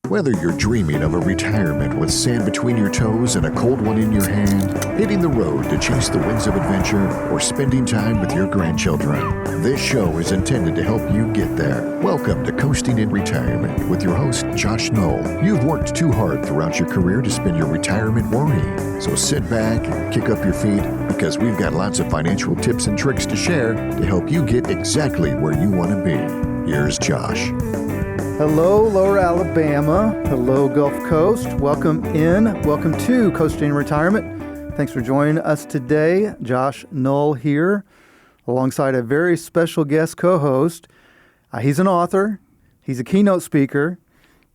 Whether you're dreaming of a retirement with sand between your toes and a cold one in your hand, hitting the road to chase the winds of adventure, or spending time with your grandchildren, this show is intended to help you get there. Welcome to Coasting in Retirement with your host, Josh Knoll. You've worked too hard throughout your career to spend your retirement worrying. So sit back and kick up your feet because we've got lots of financial tips and tricks to share to help you get exactly where you want to be. Here's Josh. Hello, Lower Alabama. Hello, Gulf Coast. Welcome to Coasting in Retirement. Thanks for joining us today. Josh Knoll here, alongside a very special guest co-host. He's an author. He's a keynote speaker.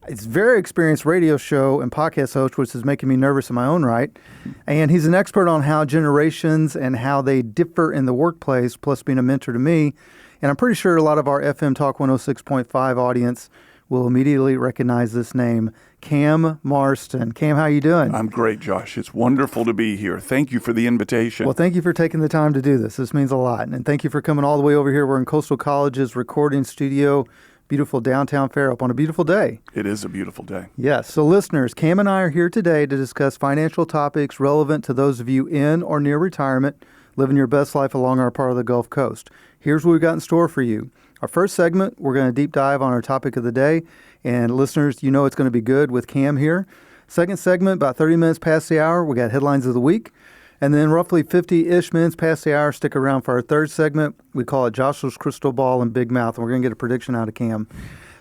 He's a very experienced radio show and podcast host, which is making me nervous in my own right. And he's an expert on how generations and how they differ in the workplace, plus being a mentor to me. And I'm pretty sure a lot of our FM Talk 106.5 audience will immediately recognize this name, Cam Marston. Cam, how you doing? I'm great, Josh. It's wonderful to be here. Thank you for the invitation. Well, thank you for taking the time to do this. This means a lot. And thank you for coming all the way over here. We're in Coastal College's recording studio, beautiful downtown Fairhope, on a beautiful day. It is a beautiful day. Yes. So listeners, Cam and I are here today to discuss financial topics relevant to those of you in or near retirement, living your best life along our part of the Gulf Coast. Here's what we've got in store for you. Our first segment, we're going to deep dive on our topic of the day. And listeners, you know it's going to be good with Cam here. Second segment, about 30 minutes past the hour, we got headlines of the week. And then roughly 50-ish minutes past the hour, stick around for our third segment. We call it Joshua's Crystal Ball and Big Mouth. And we're going to get a prediction out of Cam.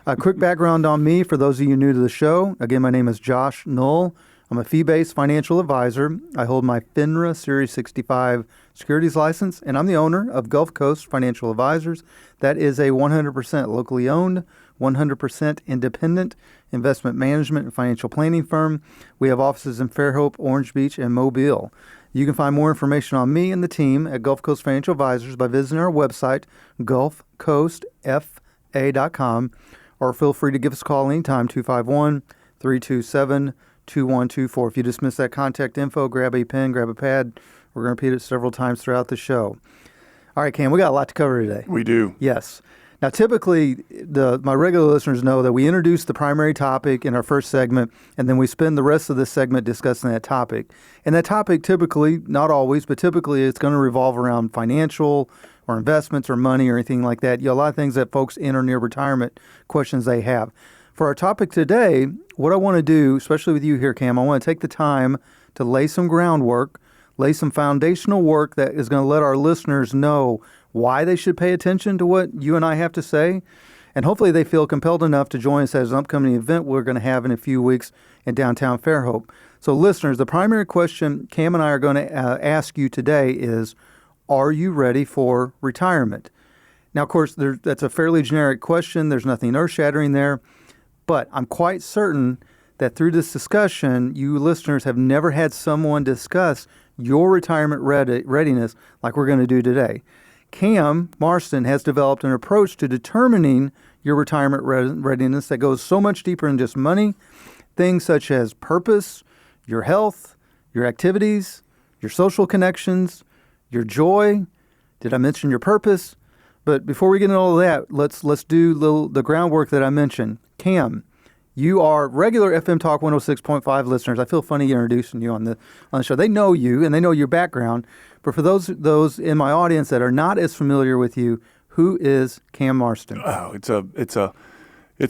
A quick background on me for those of you new to the show. Again, my name is Josh Knoll. I'm a fee-based financial advisor. I hold my FINRA Series 65 securities license, and I'm the owner of Gulf Coast Financial Advisors. That is a 100% locally owned, 100% independent investment management and financial planning firm. We have offices in Fairhope, Orange Beach, and Mobile. You can find more information on me and the team at Gulf Coast Financial Advisors by visiting our website, gulfcoastfa.com, or feel free to give us a call anytime, 251-327-2124. If you just missed that contact info, grab a pen, grab a pad. We're going to repeat it several times throughout the show. All right, Cam, we got a lot to cover today. We do. Yes. Now, typically, my regular listeners know that we introduce the primary topic in our first segment, and then we spend the rest of this segment discussing that topic. And that topic typically, not always, but typically it's going to revolve around financial or investments or money or anything like that. You know, a lot of things that folks in or near retirement questions they have. For our topic today, what I want to do, especially with you here, Cam, I want to take the time to lay some groundwork, lay some foundational work that is going to let our listeners know why they should pay attention to what you and I have to say. And hopefully they feel compelled enough to join us at an upcoming event we're going to have in a few weeks in downtown Fairhope. So listeners, the primary question Cam and I are going to ask you today is, are you ready for retirement? Now, of course, that's a fairly generic question. There's nothing earth-shattering there. But I'm quite certain that through this discussion, you listeners have never had someone discuss your retirement readiness like we're going to do today. Cam Marston has developed an approach to determining your retirement readiness that goes so much deeper than just money. Things such as purpose, your health, your activities, your social connections, your joy. Did I mention your purpose? But before we get into all of that, let's do the groundwork that I mentioned. Cam, you are regular FM Talk 106.5 listeners. I feel funny introducing you on the show. They know you and they know your background. But for those in my audience that are not as familiar with you, who is Cam Marston? Oh, it's a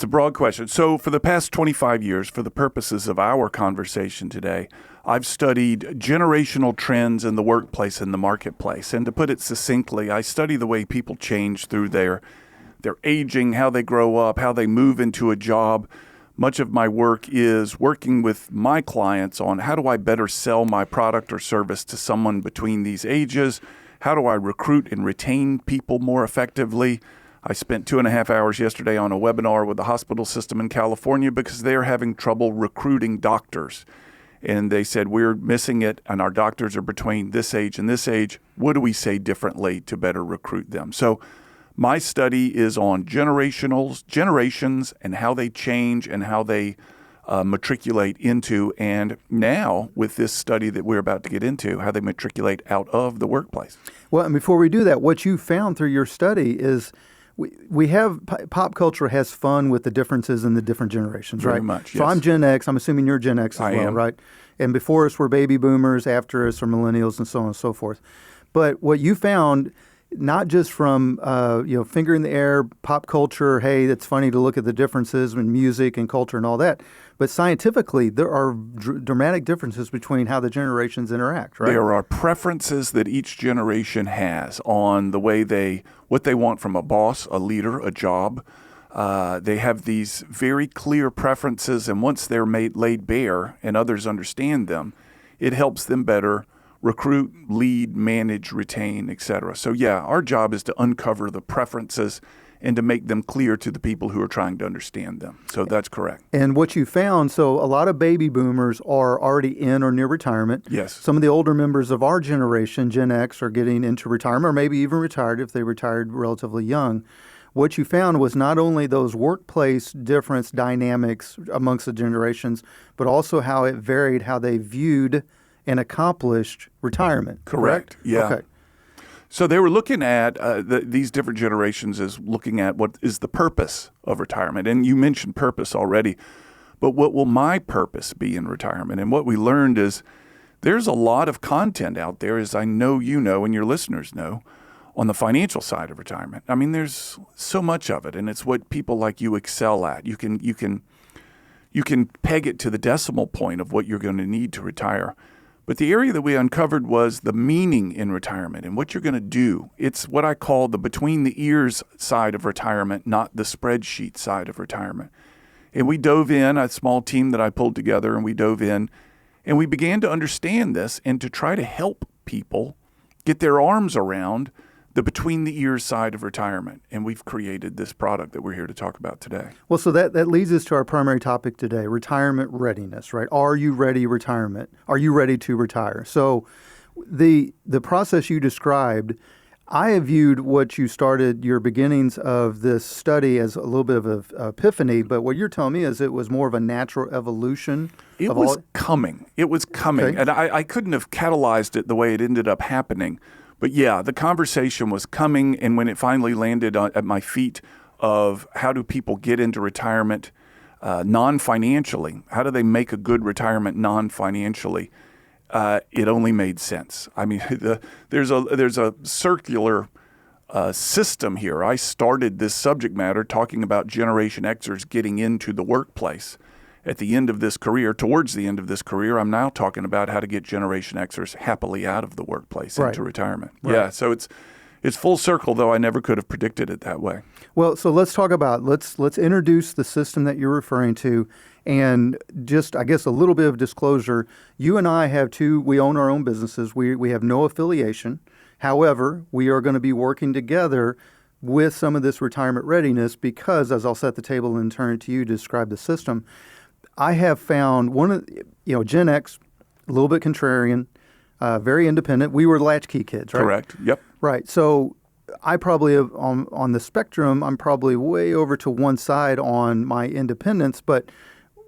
broad question. So for the past 25 years, for the purposes of our conversation today, I've studied generational trends in the workplace and the marketplace. And to put it succinctly, I study the way people change through their aging, how they grow up, how they move into a job. Much of my work is working with my clients on how do I better sell my product or service to someone between these ages? How do I recruit and retain people more effectively? I spent 2.5 hours yesterday on a webinar with a hospital system in California because they're having trouble recruiting doctors. And they said, we're missing it, and our doctors are between this age and this age. What do we say differently to better recruit them? So my study is on generations and how they change and how they matriculate into, and now with this study that we're about to get into, how they matriculate out of the workplace. Well, and before we do that, what you found through your study is we have pop culture has fun with the differences in the different generations, Very right? much, So yes. I'm Gen X. I'm assuming you're Gen X as I well, am. right? And before us were baby boomers, after us are millennials, and so on and so forth. But what you found, not just from finger in the air, pop culture, hey, it's funny to look at the differences in music and culture and all that, but scientifically, there are dramatic differences between how the generations interact, right? There are preferences that each generation has on the way what they want from a boss, a leader, a job. They have these very clear preferences, and once they're laid bare and others understand them, it helps them better recruit, lead, manage, retain, etc. So yeah, our job is to uncover the preferences and to make them clear to the people who are trying to understand them. So that's correct. And what you found, so a lot of baby boomers are already in or near retirement. Yes. Some of the older members of our generation, Gen X, are getting into retirement or maybe even retired if they retired relatively young. What you found was not only those workplace difference dynamics amongst the generations, but also how it varied how they viewed and accomplished retirement. Correct. Yeah. Okay. So they were looking at these different generations as looking at what is the purpose of retirement. And you mentioned purpose already, but what will my purpose be in retirement? And what we learned is there's a lot of content out there, as I know you know and your listeners know, on the financial side of retirement. I mean, there's so much of it, and it's what people like you excel at. You can peg it to the decimal point of what you're going to need to retire. But the area that we uncovered was the meaning in retirement and what you're going to do. It's what I call the between the ears side of retirement, not the spreadsheet side of retirement. And we dove in, a small team that I pulled together, and we dove in, and we began to understand this and to try to help people get their arms around the between the ears side of retirement. And we've created this product that we're here to talk about today. Well, so that leads us to our primary topic today, retirement readiness, right? Are you ready retirement? Are you ready to retire? So the process you described, I have viewed what you started, your beginnings of this study as a little bit of an epiphany, but what you're telling me is it was more of a natural evolution. It was coming. It was coming. Okay. And I couldn't have catalyzed it the way it ended up happening. But yeah, the conversation was coming, and when it finally landed at my feet of how do people get into retirement non-financially, how do they make a good retirement non-financially, it only made sense. I mean, there's a circular system here. I started this subject matter talking about Generation Xers getting into the workplace. At the end of this career, towards the end of this career, I'm now talking about how to get Generation Xers happily out of the workplace into retirement. Right. Yeah, so it's full circle, though I never could have predicted it that way. Well, so let's talk about, let's introduce the system that you're referring to, and just, I guess, a little bit of disclosure. You and I we own our own businesses. We have no affiliation. However, we are going to be working together with some of this retirement readiness because, as I'll set the table and turn it to you to describe the system, I have found Gen X, a little bit contrarian, very independent. We were latchkey kids, right? Correct. Yep. Right. So I probably have, on the spectrum, I'm probably way over to one side on my independence. But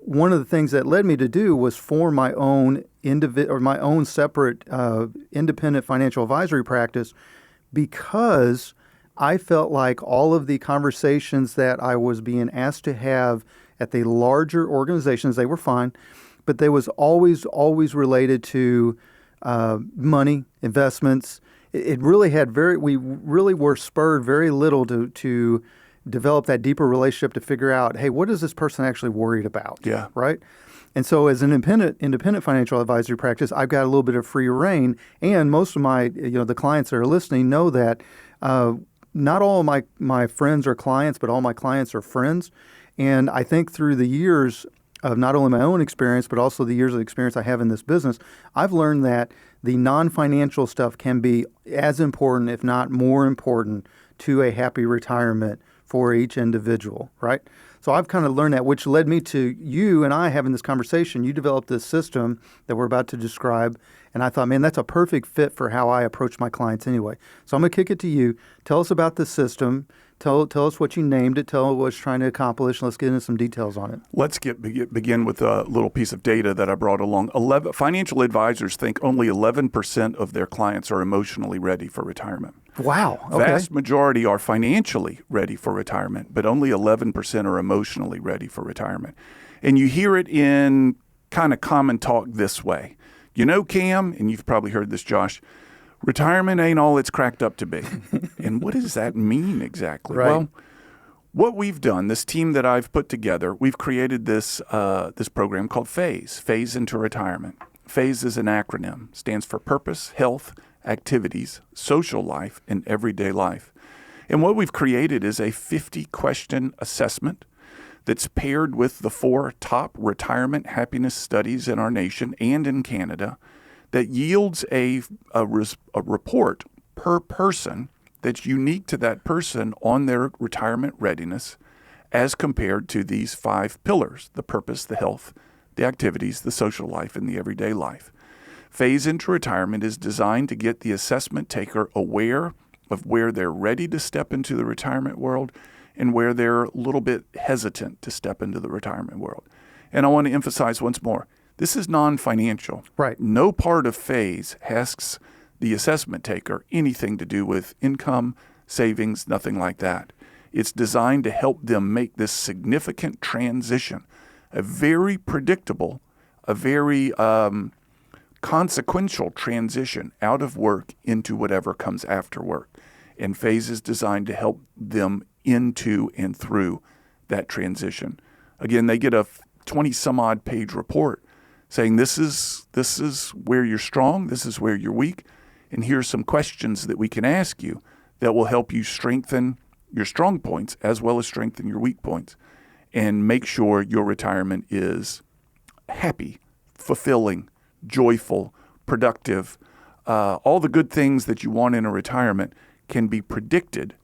one of the things that led me to do was form my own separate independent financial advisory practice, because I felt like all of the conversations that I was being asked to have at the larger organizations, they were fine, but they was always related to money, investments. It really had we really were spurred very little to develop that deeper relationship to figure out, hey, what is this person actually worried about? Yeah. Right? And so as an independent financial advisory practice, I've got a little bit of free reign, and most of my, the clients that are listening know that not all of my friends are clients, but all my clients are friends. And I think through the years of not only my own experience, but also the years of experience I have in this business, I've learned that the non-financial stuff can be as important, if not more important, to a happy retirement for each individual, right? So I've kind of learned that, which led me to you and I having this conversation. You developed this system that we're about to describe, and I thought, man, that's a perfect fit for how I approach my clients anyway. So I'm going to kick it to you. Tell us about the system. Tell us what you named it. Tell us what it's trying to accomplish. Let's get into some details on it. Let's begin with a little piece of data that I brought along. Financial advisors think only 11% of their clients are emotionally ready for retirement. Wow. Okay. Vast majority are financially ready for retirement, but only 11% are emotionally ready for retirement. And you hear it in kind of common talk this way. You know, Cam, and you've probably heard this, Josh, retirement ain't all it's cracked up to be. And what does that mean exactly? Right. Well, what we've done, this team that I've put together, we've created this program called Phase into Retirement. Phase is an acronym, stands for Purpose, Health, Activities, Social Life, and Everyday Life. And what we've created is a 50-question assessment that's paired with the 4 top retirement happiness studies in our nation and in Canada that yields a report per person that's unique to that person on their retirement readiness as compared to these 5 pillars: the purpose, the health, the activities, the social life, and the everyday life. Phase into Retirement is designed to get the assessment taker aware of where they're ready to step into the retirement world and where they're a little bit hesitant to step into the retirement world. And I want to emphasize once more, this is non-financial. Right. No part of Phase asks the assessment taker anything to do with income, savings, nothing like that. It's designed to help them make this significant transition, a very predictable, a very consequential transition out of work into whatever comes after work. And Phase is designed to help them into and through that transition. Again, they get a 20-some-odd page report saying this is where you're strong, this is where you're weak, and here's some questions that we can ask you that will help you strengthen your strong points as well as strengthen your weak points and make sure your retirement is happy, fulfilling, joyful, productive. All the good things that you want in a retirement can be predicted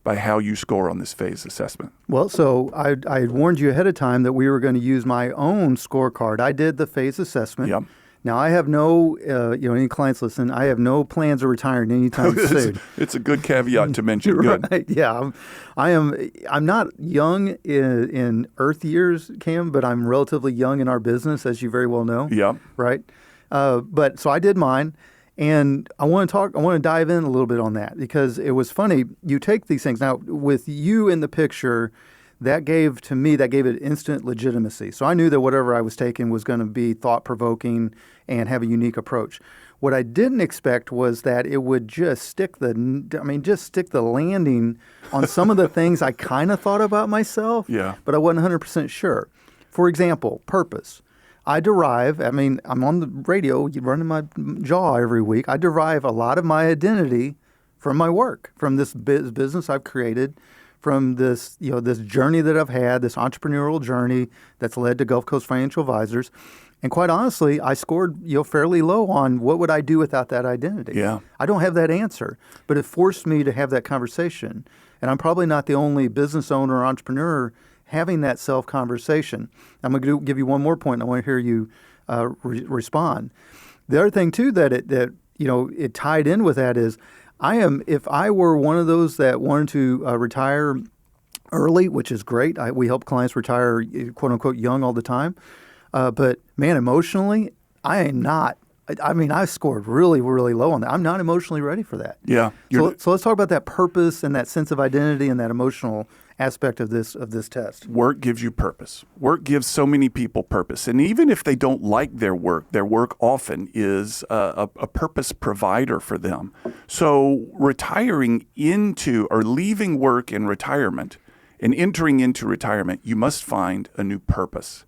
by how you score on this Phase assessment. Well, so I had warned you ahead of time that we were going to use my own scorecard. I did the Phase assessment. Yep. Now, I have no, any clients listen, I have no plans of retiring anytime soon. It's a good caveat to mention. Good. Right. Yeah. I'm not young in Earth years, Cam, but I'm relatively young in our business, as you very well know. Yep. Right. But so I did mine. And I want to dive in a little bit on that because it was funny. You take these things now with you in the picture, that gave it instant legitimacy. So I knew that whatever I was taking was going to be thought-provoking and have a unique approach. What I didn't expect was that it would just stick the landing on some of the things I kind of thought about myself, Yeah. but I wasn't 100% sure. For example, purpose. I'm on the radio, running my jaw every week. I derive a lot of my identity from my work, from this business I've created, from this, this journey that I've had, this entrepreneurial journey that's led to Gulf Coast Financial Advisors. And quite honestly, I scored, fairly low on what would I do without that identity. Yeah. I don't have that answer, but it forced me to have that conversation. And I'm probably not the only business owner or entrepreneur having that self-conversation. I'm going to give you one more point. I want to hear you respond. The other thing, too, that it tied in with that is if I were one of those that wanted to retire early, which is great. We help clients retire, quote unquote, young all the time. But man, emotionally, I am not. I scored really, really low on that. I'm not emotionally ready for that. Yeah. So let's talk about that purpose and that sense of identity and that emotional aspect of this test. Work gives you purpose. Work gives so many people purpose. And even if they don't like their work often is a purpose provider for them. So retiring into or leaving work in retirement and entering into retirement, you must find a new purpose.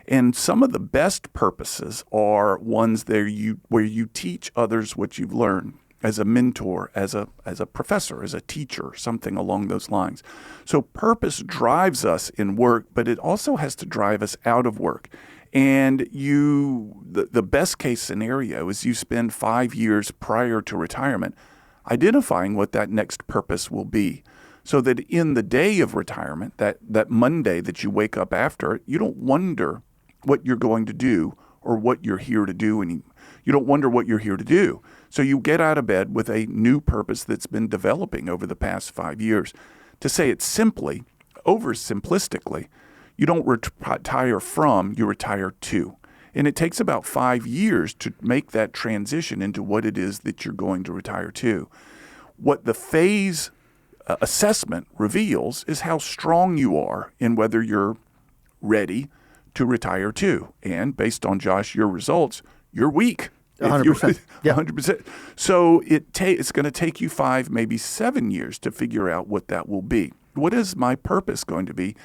And some of the best purposes are ones where you teach others what you've learned as a mentor, as a professor, as a teacher, something along those lines. So purpose drives us in work, but it also has to drive us out of work. And the best case scenario is you spend 5 years prior to retirement identifying what that next purpose will be. So that in the day of retirement, that Monday that you wake up after it, you don't wonder what you're going to do or what you're here to do. And you don't wonder what you're here to do. So you get out of bed with a new purpose that's been developing over the past 5 years. To say it simply, oversimplistically, you don't retire from, you retire to. And it takes about 5 years to make that transition into what it is that you're going to retire to. What the phase assessment reveals is how strong you are in whether you're ready to retire too. And based on, Josh, your results, you're weak. 100%. Yeah. 100%. So it's going to take you 5, maybe 7 years to figure out what that will be. What is my purpose going to be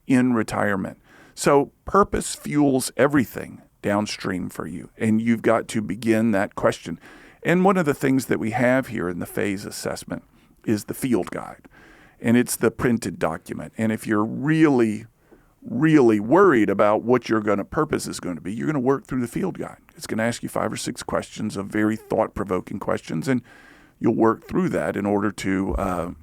in retirement? So purpose fuels everything downstream for you, and you've got to begin that question. And one of the things that we have here in the phase assessment is the field guide, and it's the printed document. And if you're really worried about what your purpose is going to be, you're going to work through the field guide. It's going to ask you 5 or 6 questions of very thought-provoking questions, and you'll work through that in order to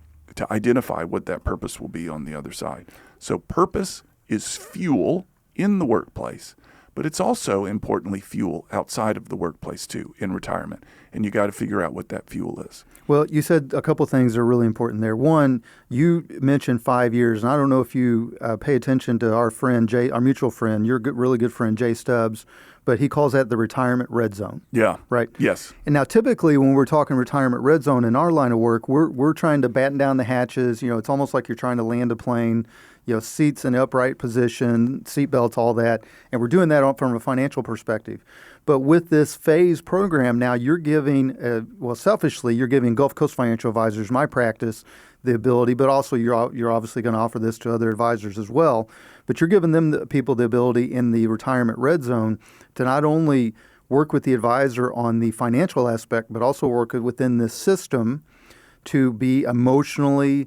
identify what that purpose will be on the other side. So purpose is fuel in the workplace, but it's also, importantly, fuel outside of the workplace too, in retirement. And you got to figure out what that fuel is. Well, you said a couple things that are really important there. One, you mentioned 5 years, and I don't know if you pay attention to our friend, Jay, our mutual friend, your really good friend, Jay Stubbs, but he calls that the retirement red zone. Yeah. Right? Yes. And now typically when we're talking retirement red zone in our line of work, we're trying to batten down the hatches. It's almost like you're trying to land a plane, seats in upright position, seat belts, all that. And we're doing that from a financial perspective. But with this phase program, now you're giving, selfishly, you're giving Gulf Coast Financial Advisors, my practice, the ability, but also you're obviously going to offer this to other advisors as well. But you're giving the ability in the retirement red zone to not only work with the advisor on the financial aspect, but also work within this system to be emotionally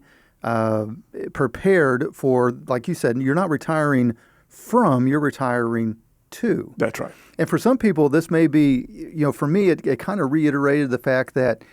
prepared for, like you said, you're not retiring from, you're retiring to. That's right. And for some people, this may be, for me, it kind of reiterated the fact that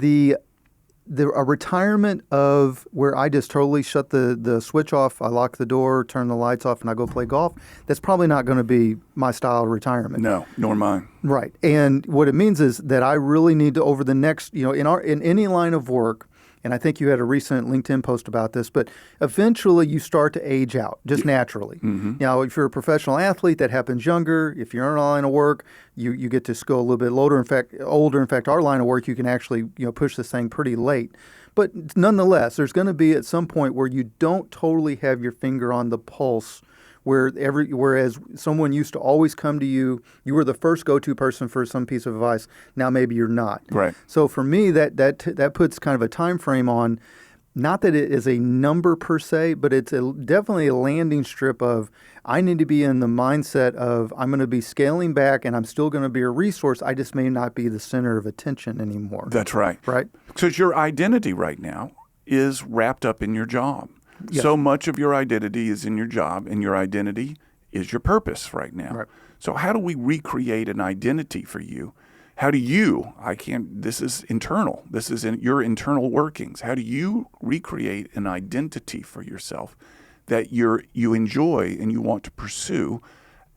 a retirement of where I just totally shut the switch off, I lock the door, turn the lights off, and I go play golf, that's probably not going to be my style of retirement. No, nor mine. Right. And what it means is that I really need to, over the next, in any line of work, and I think you had a recent LinkedIn post about this, but eventually you start to age out just naturally. Mm-hmm. Now, if you're a professional athlete, that happens younger. If you're in a line of work, you get to go a little bit older. In fact, our line of work, you can actually push this thing pretty late. But nonetheless, there's going to be at some point where you don't totally have your finger on the pulse, whereas someone used to always come to you, you were the first go-to person for some piece of advice. Now maybe you're not. Right. So for me, that puts kind of a time frame on, not that it is a number per se, but it's definitely a landing strip of, I need to be in the mindset of, I'm going to be scaling back and I'm still going to be a resource. I just may not be the center of attention anymore. That's right. Right. Because your identity right now is wrapped up in your job. Yes. So much of your identity is in your job, and your identity is your purpose right now. Right. So how do we recreate an identity for you? This is internal. This is in your internal workings. How do you recreate an identity for yourself that you enjoy and you want to pursue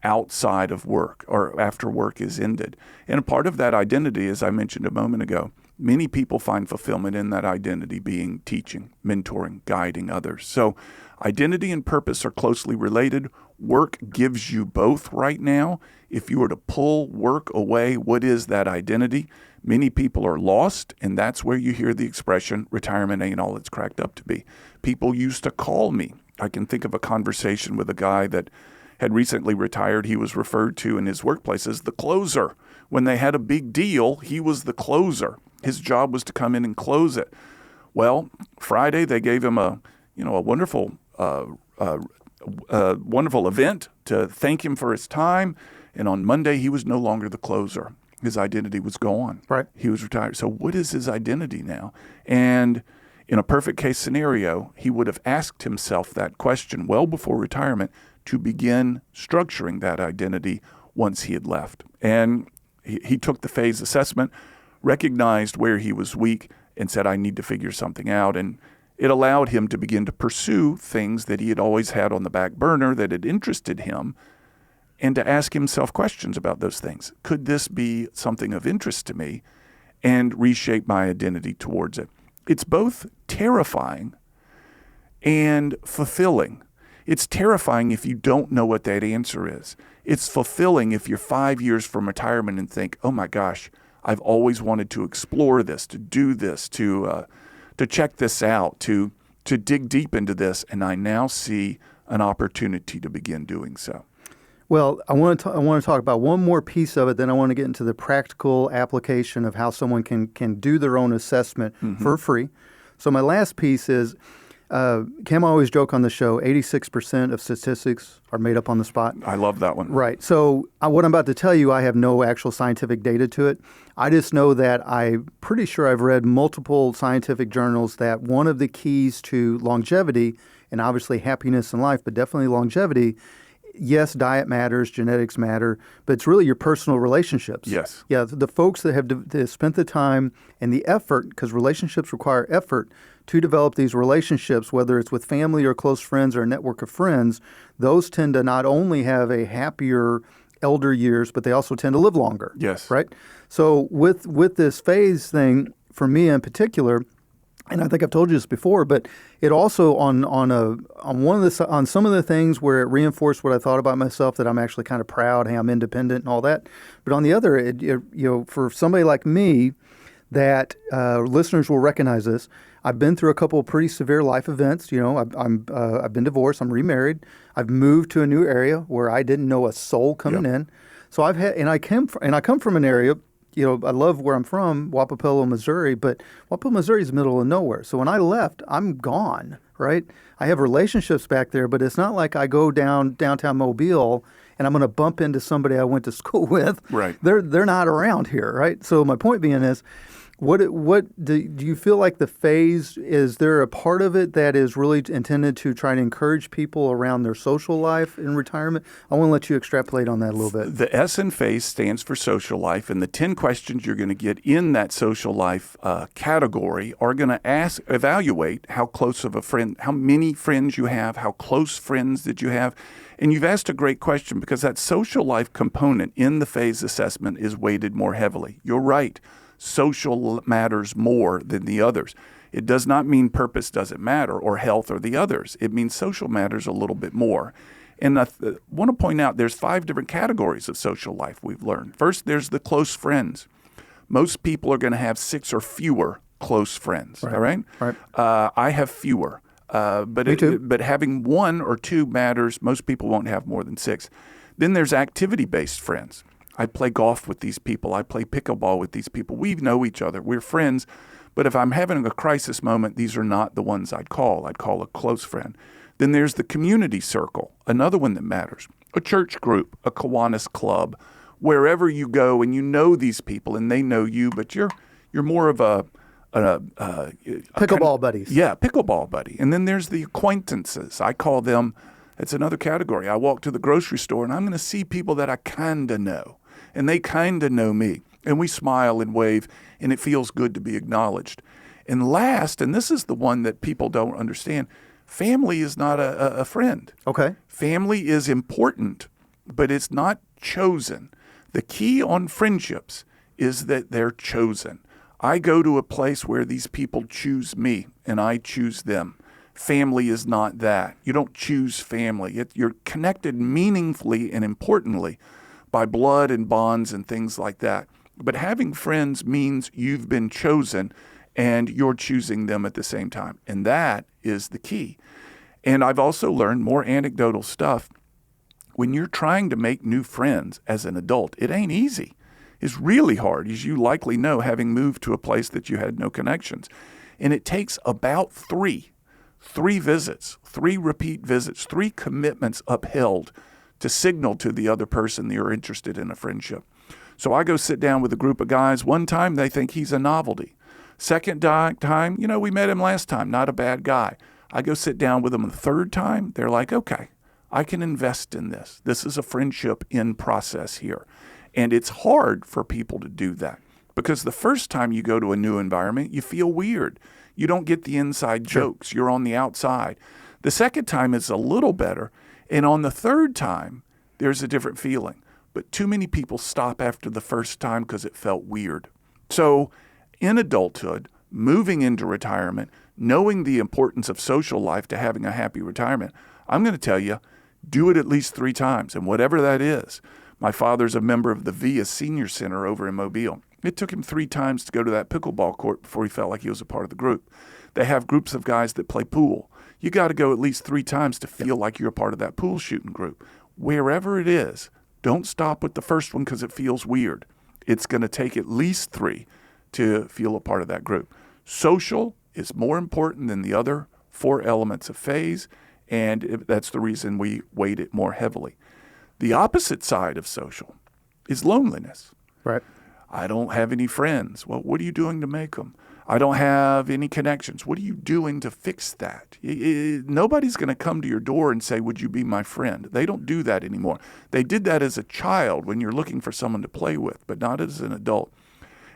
outside of work or after work is ended? And a part of that identity, as I mentioned a moment ago, many people find fulfillment in that identity being teaching, mentoring, guiding others. So identity and purpose are closely related. Work gives you both right now. If you were to pull work away, what is that identity? Many people are lost, and that's where you hear the expression, retirement ain't all it's cracked up to be. People used to call me. I can think of a conversation with a guy that had recently retired. He was referred to in his workplace as the closer. When they had a big deal, he was the closer. His job was to come in and close it. Well, Friday they gave him a wonderful event to thank him for his time, and on Monday he was no longer the closer. His identity was gone. Right. He was retired. So what is his identity now? And in a perfect case scenario, he would have asked himself that question well before retirement to begin structuring that identity once he had left. And he took the phase assessment, recognized where he was weak, and said, I need to figure something out. And it allowed him to begin to pursue things that he had always had on the back burner that had interested him, and to ask himself questions about those things. Could this be something of interest to me? And reshape my identity towards it. It's both terrifying and fulfilling. It's terrifying if you don't know what that answer is. It's fulfilling if you're 5 years from retirement and think, oh my gosh, I've always wanted to explore this, to do this, to check this out, to dig deep into this, and I now see an opportunity to begin doing so. Well, I want to talk about one more piece of it, then I want to get into the practical application of how someone can do their own assessment for free. So my last piece is, Cam always joke on the show, 86% of statistics are made up on the spot. I love that one. Right. So what I'm about to tell you, I have no actual scientific data to it. I just know that I'm pretty sure I've read multiple scientific journals that one of the keys to longevity, and obviously happiness in life, but definitely longevity, yes, diet matters, genetics matter, but it's really your personal relationships. Yes. Yeah, the folks that have spent the time and the effort, because relationships require effort to develop these relationships, whether it's with family or close friends or a network of friends, those tend to not only have a happier elder years, but they also tend to live longer. Yes. Right? So with this phase thing, for me in particular, and I think I've told you this before, but it also on some of the things where it reinforced what I thought about myself, that I'm actually kind of proud, hey, I'm independent and all that. But on the other, for somebody like me, that listeners will recognize this. I've been through a couple of pretty severe life events. I've been divorced. I'm remarried. I've moved to a new area where I didn't know a soul coming in. So I come from an area. I love where I'm from, Wapapello, Missouri, but Wapapello, Missouri is the middle of nowhere. So when I left, I'm gone, right? I have relationships back there, but it's not like I go downtown Mobile and I'm going to bump into somebody I went to school with. Right. They're not around here, right? So my point being is, what do you feel like the phase, is there a part of it that is really intended to try and encourage people around their social life in retirement? I want to let you extrapolate on that a little bit. The S in phase stands for social life, and the 10 questions you're going to get in that social life category are going to evaluate how close of a friend, how many friends you have, how close friends that you have. And you've asked a great question, because that social life component in the phase assessment is weighted more heavily. You're right. Social matters more than the others. It does not mean purpose doesn't matter, or health or the others. It means social matters a little bit more. And I want to point out there's 5 different categories of social life we've learned. First, there's the close friends. Most people are going to have 6 or fewer close friends. Right. All right? Right. I have fewer. Me too. But having 1 or 2 matters. Most people won't have more than 6. Then there's activity-based friends. I play golf with these people. I play pickleball with these people. We know each other. We're friends. But if I'm having a crisis moment, these are not the ones I'd call. I'd call a close friend. Then there's the community circle, another one that matters. A church group, a Kiwanis club, wherever you go and you know these people and they know you, but you're more of a Pickleball buddies. Yeah, pickleball buddy. And then there's the acquaintances. I call them, it's another category. I walk to the grocery store and I'm going to see people that I kind of know. And they kind of know me. And we smile and wave, and it feels good to be acknowledged. And last, and this is the one that people don't understand, family is not a friend. Okay. Family is important, but it's not chosen. The key on friendships is that they're chosen. I go to a place where these people choose me, and I choose them. Family is not that. You don't choose family. You're connected meaningfully and importantly by blood and bonds and things like that. But having friends means you've been chosen and you're choosing them at the same time. And that is the key. And I've also learned more anecdotal stuff. When you're trying to make new friends as an adult, it ain't easy. It's really hard, as you likely know, having moved to a place that you had no connections. And it takes about three visits, 3 repeat visits, 3 commitments upheld to signal to the other person that you're interested in a friendship. So I go sit down with a group of guys. One time they think he's a novelty. Second time, we met him last time, not a bad guy. I go sit down with them the third time. They're like, okay, I can invest in this. This is a friendship in process here. And it's hard for people to do that because the first time you go to a new environment, you feel weird. You don't get the inside jokes. You're on the outside. The second time is a little better. And on the third time, there's a different feeling. But too many people stop after the first time because it felt weird. So in adulthood, moving into retirement, knowing the importance of social life to having a happy retirement, I'm going to tell you, do it at least 3 times. And whatever that is, my father's a member of the VIA Senior Center over in Mobile. It took him 3 times to go to that pickleball court before he felt like he was a part of the group. They have groups of guys that play pool. You got to go at least 3 times to feel like you're a part of that pool shooting group. Wherever it is, don't stop with the first one because it feels weird. It's going to take at least 3 to feel a part of that group. Social is more important than the other 4 elements of phase, and that's the reason we weight it more heavily. The opposite side of social is loneliness. Right. I don't have any friends. Well, what are you doing to make them? I don't have any connections. What are you doing to fix that? Nobody's going to come to your door and say, would you be my friend? They don't do that anymore. They did that as a child when you're looking for someone to play with, but not as an adult.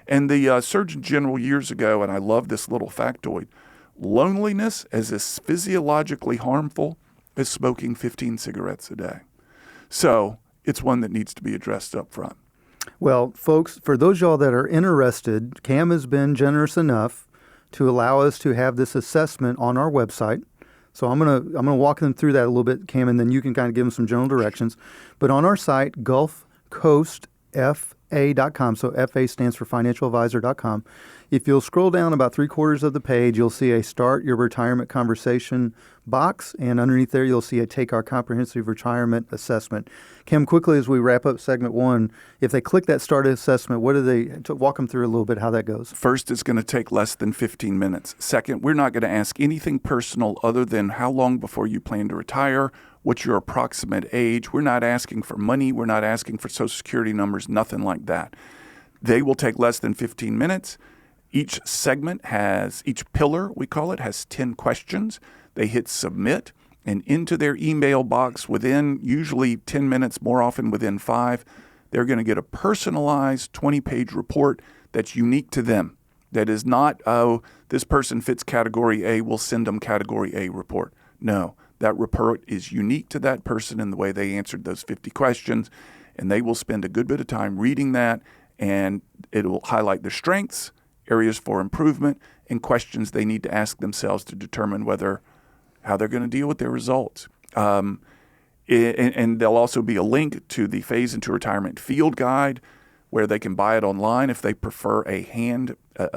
And the Surgeon General years ago, and I love this little factoid, loneliness is as physiologically harmful as smoking 15 cigarettes a day. So it's one that needs to be addressed up front. Well, folks, for those y'all that are interested, Cam has been generous enough to allow us to have this assessment on our website. So I'm gonna walk them through that a little bit, Cam, and then you can kind of give them some general directions. But on our site, GulfCoastFA.com, so FA stands for financialadvisor.com. If you'll scroll down about 3/4 of the page, you'll see a Start Your Retirement Conversation box, and underneath there you'll see a Take Our Comprehensive Retirement Assessment. Kim, quickly as we wrap up segment 1, if they click that Start Assessment, what do they walk them through a little bit how that goes? First, it's going to take less than 15 minutes. Second, we're not going to ask anything personal other than how long before you plan to retire, what's your approximate age. We're not asking for money. We're not asking for Social Security numbers, nothing like that. They will take less than 15 minutes. Each segment each pillar, we call it, has 10 questions. They hit submit, and into their email box within usually 10 minutes, more often within 5, they're going to get a personalized 20-page report that's unique to them. That is not, oh, this person fits category A, we'll send them category A report. No, that report is unique to that person in the way they answered those 50 questions, and they will spend a good bit of time reading that, and it will highlight their strengths, areas for improvement, and questions they need to ask themselves to determine how they're going to deal with their results. And there'll also be a link to the Phase into Retirement Field Guide where they can buy it online if they prefer a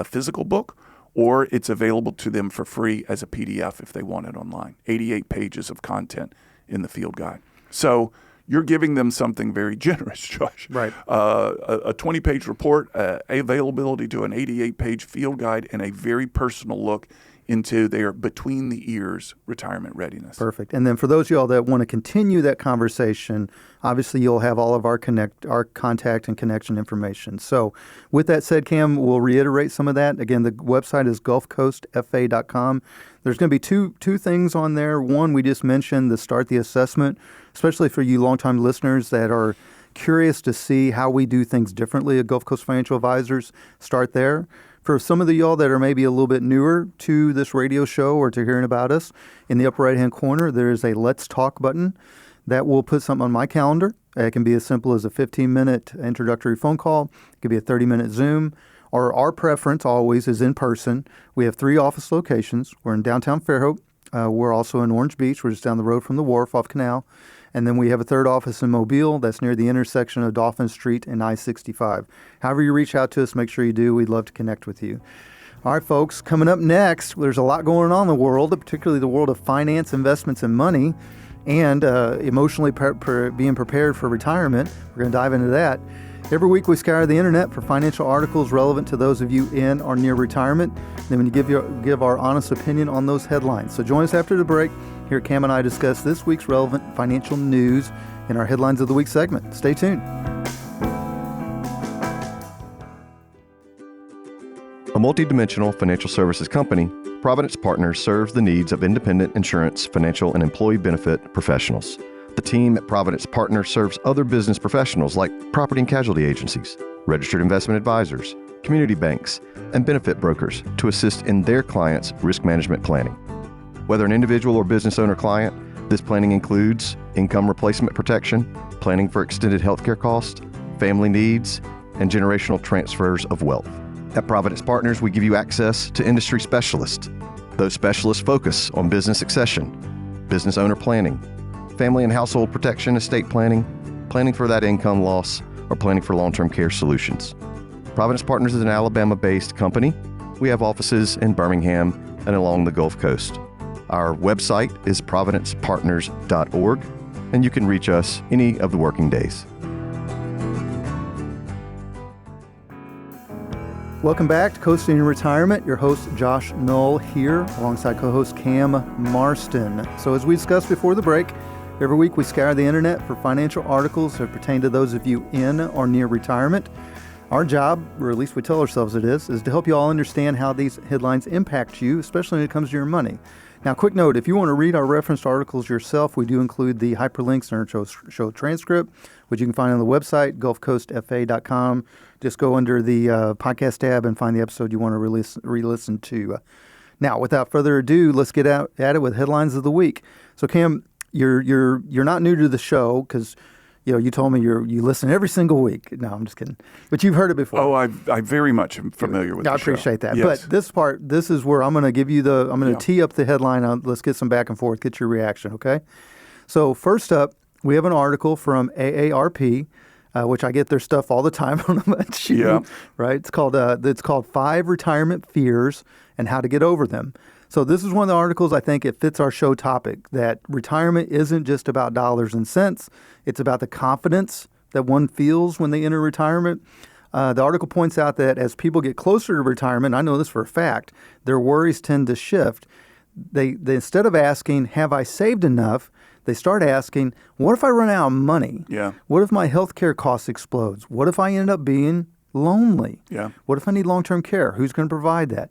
physical book, or it's available to them for free as a PDF if they want it online. 88 pages of content in the Field Guide. So you're giving them something very generous, Josh. Right. A 20-page report, availability to an 88-page field guide, and a very personal look into their between-the-ears retirement readiness. Perfect. And then for those of y'all that want to continue that conversation, obviously you'll have all of our contact and connection information. So with that said, Cam, we'll reiterate some of that. Again, the website is GulfCoastFA.com. There's going to be two things on there. One, we just mentioned the Start the Assessment, especially for you longtime listeners that are curious to see how we do things differently at Gulf Coast Financial Advisors. Start there. For some of y'all that are maybe a little bit newer to this radio show or to hearing about us, in the upper right-hand corner, there is a Let's Talk button that will put something on my calendar. It can be as simple as a 15-minute introductory phone call. It could be a 30-minute Zoom. Or our preference always is in person. We have 3 office locations. We're in downtown Fairhope. We're also in Orange Beach. We're just down the road from the wharf off Canal. And then we have a 3rd office in Mobile that's near the intersection of Dolphin Street and I-65. However you reach out to us, make sure you do. We'd love to connect with you. All right, folks, coming up next, there's a lot going on in the world, particularly the world of finance, investments, and money, and emotionally being prepared for retirement. We're going to dive into that. Every week we scour the internet for financial articles relevant to those of you in or near retirement. Then we give our honest opinion on those headlines. So join us after the break. Here Cam and I discuss this week's relevant financial news in our Headlines of the Week segment. Stay tuned. A multidimensional financial services company, Providence Partners serves the needs of independent insurance, financial, and employee benefit professionals. The team at Providence Partners serves other business professionals like property and casualty agencies, registered investment advisors, community banks, and benefit brokers to assist in their clients' risk management planning. Whether an individual or business owner client, this planning includes income replacement protection, planning for extended healthcare costs, family needs, and generational transfers of wealth. At Providence Partners, we give you access to industry specialists. Those specialists focus on business succession, business owner planning, family and household protection, estate planning, planning for that income loss, or planning for long-term care solutions. Providence Partners is an Alabama-based company. We have offices in Birmingham and along the Gulf Coast. Our website is providencepartners.org, and you can reach us any of the working days. Welcome back to Coasting in Retirement. Your host, Josh Knoll, here alongside co-host Cam Marston. So as we discussed before the break, every week we scour the internet for financial articles that pertain to those of you in or near retirement. Our job, or at least we tell ourselves it is to help you all understand how these headlines impact you, especially when it comes to your money. Now, quick note, if you want to read our referenced articles yourself, we do include the hyperlinks in our show transcript, which you can find on the website, gulfcoastfa.com. Just go under the podcast tab and find the episode you want to re-listen to. Now, without further ado, let's get at it with headlines of the week. So, Cam, you're not new to the show because you told me you listen every single week. No, I'm just kidding. But you've heard it before. Oh, I very much am familiar with the show. I appreciate that. Yes. But this is where I'm going to give you I'm going to tee up the headline. Let's get some back and forth, get your reaction, okay? So first up, we have an article from AARP, which I get their stuff all the time on the right? It's called 5 Retirement Fears and How to Get Over Them. So this is one of the articles I think it fits our show topic, that retirement isn't just about dollars and cents. It's about the confidence that one feels when they enter retirement. The article points out that as people get closer to retirement, I know this for a fact, their worries tend to shift. They instead of asking, have I saved enough, they start asking, what if I run out of money? Yeah. What if my health care costs explodes? What if I end up being lonely? Yeah. What if I need long-term care? Who's going to provide that?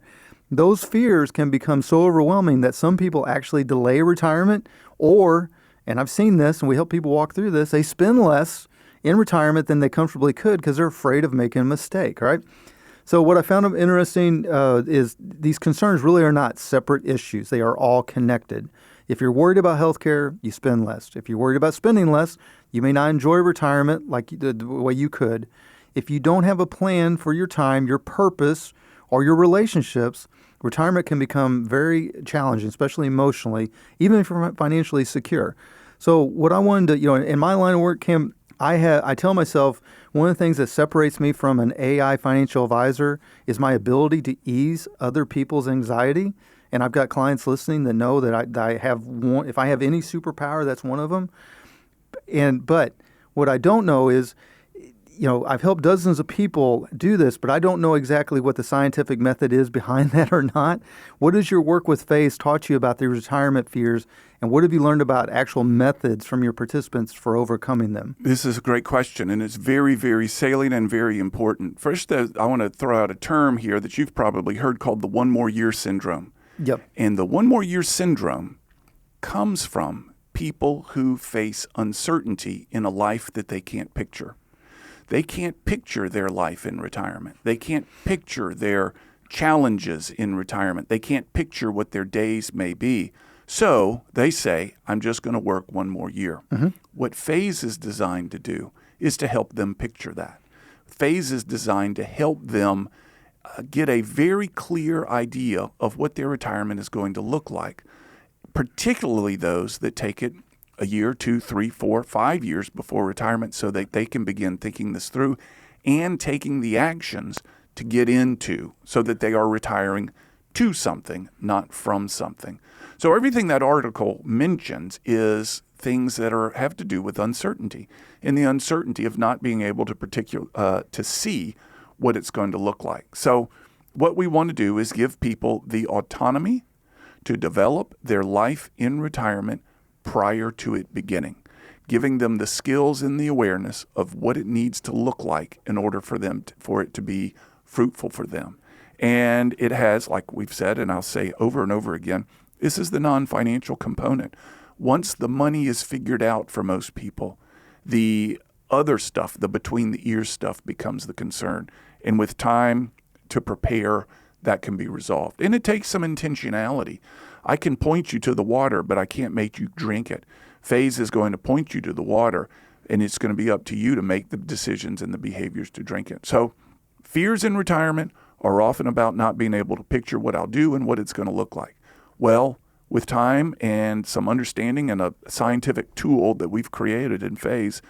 Those fears can become so overwhelming that some people actually delay retirement or, and I've seen this and we help people walk through this, they spend less in retirement than they comfortably could because they're afraid of making a mistake, right? So what I found interesting is these concerns really are not separate issues. They are all connected. If you're worried about healthcare, you spend less. If you're worried about spending less, you may not enjoy retirement like the way you could. If you don't have a plan for your time, your purpose, or your relationships, retirement can become very challenging, especially emotionally, even if you're financially secure. So what I wanted to, in my line of work, Kim, I tell myself one of the things that separates me from an AI financial advisor is my ability to ease other people's anxiety. And I've got clients listening that know that I have one. If I have any superpower, that's one of them. But what I don't know is, I've helped dozens of people do this, but I don't know exactly what the scientific method is behind that or not. What has your work with FACE taught you about the retirement fears, and what have you learned about actual methods from your participants for overcoming them? This is a great question, and it's very, very salient and very important. First, I want to throw out a term here that you've probably heard called the one more year syndrome. Yep. And the one more year syndrome comes from people who face uncertainty in a life that they can't picture. They can't picture their life in retirement. They can't picture their challenges in retirement. They can't picture what their days may be. So they say, I'm just going to work one more year. Mm-hmm. What FASE is designed to do is to help them picture that. FASE is designed to help them get a very clear idea of what their retirement is going to look like, particularly those that take it a year, 2, 3, 4, 5 years before retirement so that they can begin thinking this through and taking the actions to get into so that they are retiring to something, not from something. So everything that article mentions is things that have to do with uncertainty and the uncertainty of not being able to see what it's going to look like. So what we want to do is give people the autonomy to develop their life in retirement prior to it beginning, giving them the skills and the awareness of what it needs to look like in order for it to be fruitful for them. And it has, like we've said, and I'll say over and over again, this is the non-financial component. Once the money is figured out for most people, the other stuff, the between the ears stuff, becomes the concern. And with time to prepare, that can be resolved. And it takes some intentionality. I can point you to the water, but I can't make you drink it. FASE is going to point you to the water, and it's going to be up to you to make the decisions and the behaviors to drink it. So fears in retirement are often about not being able to picture what I'll do and what it's going to look like. Well, with time and some understanding and a scientific tool that we've created in FASE,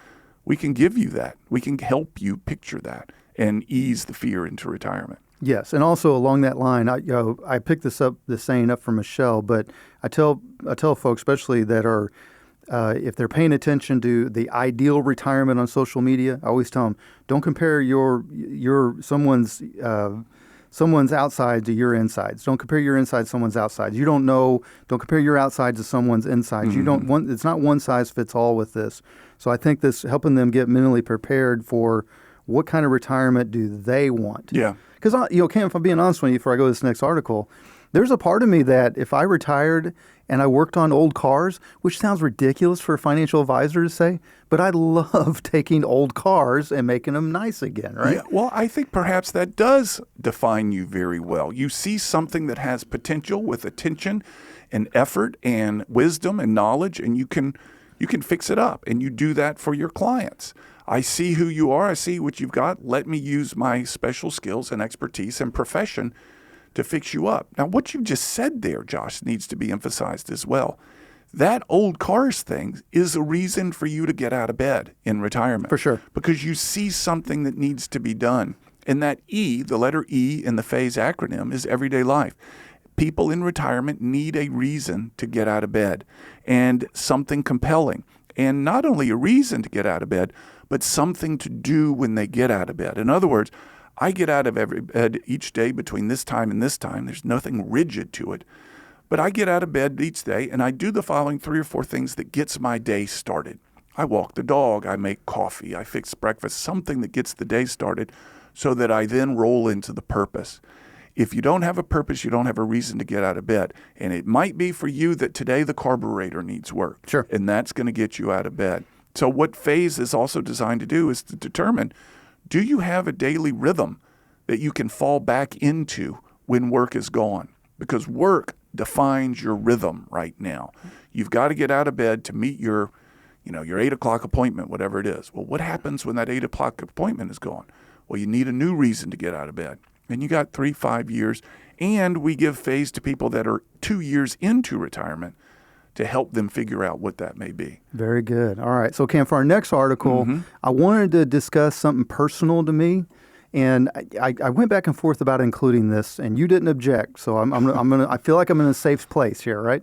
we can give you that. We can help you picture that and ease the fear into retirement. Yes, and also along that line, I picked this saying up from Michelle, but I tell folks, especially that are, if they're paying attention to the ideal retirement on social media, I always tell them, don't compare someone's outside to your insides. Don't compare your inside to someone's outsides. You don't know. Don't compare your outside to someone's insides. Mm-hmm. It's not one size fits all with this. So I think this helping them get mentally prepared for what kind of retirement do they want. Yeah. Because, Cam, if I'm being honest with you before I go to this next article, there's a part of me that if I retired and I worked on old cars, which sounds ridiculous for a financial advisor to say, but I love taking old cars and making them nice again, right? Yeah, well, I think perhaps that does define you very well. You see something that has potential with attention and effort and wisdom and knowledge, and you can fix it up, and you do that for your clients. I see who you are. I see what you've got. Let me use my special skills and expertise and profession to fix you up. Now, what you just said there, Josh, needs to be emphasized as well. That old cars thing is a reason for you to get out of bed in retirement. For sure. Because you see something that needs to be done. And that E, the letter E in the FAZE acronym, is everyday life. People in retirement need a reason to get out of bed and something compelling. And not only a reason to get out of bed, but something to do when they get out of bed. In other words, I get out of every bed each day between this time and this time. There's nothing rigid to it. But I get out of bed each day and I do the following 3 or 4 things that gets my day started. I walk the dog, I make coffee, I fix breakfast, something that gets the day started so that I then roll into the purpose. If you don't have a purpose, you don't have a reason to get out of bed. And it might be for you that today the carburetor needs work. Sure. And that's going to get you out of bed. So what FAZE is also designed to do is to determine, do you have a daily rhythm that you can fall back into when work is gone? Because work defines your rhythm right now. You've got to get out of bed to meet your 8 o'clock appointment, whatever it is. Well, what happens when that 8 o'clock appointment is gone? Well, you need a new reason to get out of bed. And you got 3-5 years. And we give FAZE to people that are 2 years into retirement to help them figure out what that may be. Very good. All right. So, Cam, for our next article, I wanted to discuss something personal to me. And I went back and forth about including this, and you didn't object. So I feel like I'm in a safe place here, right?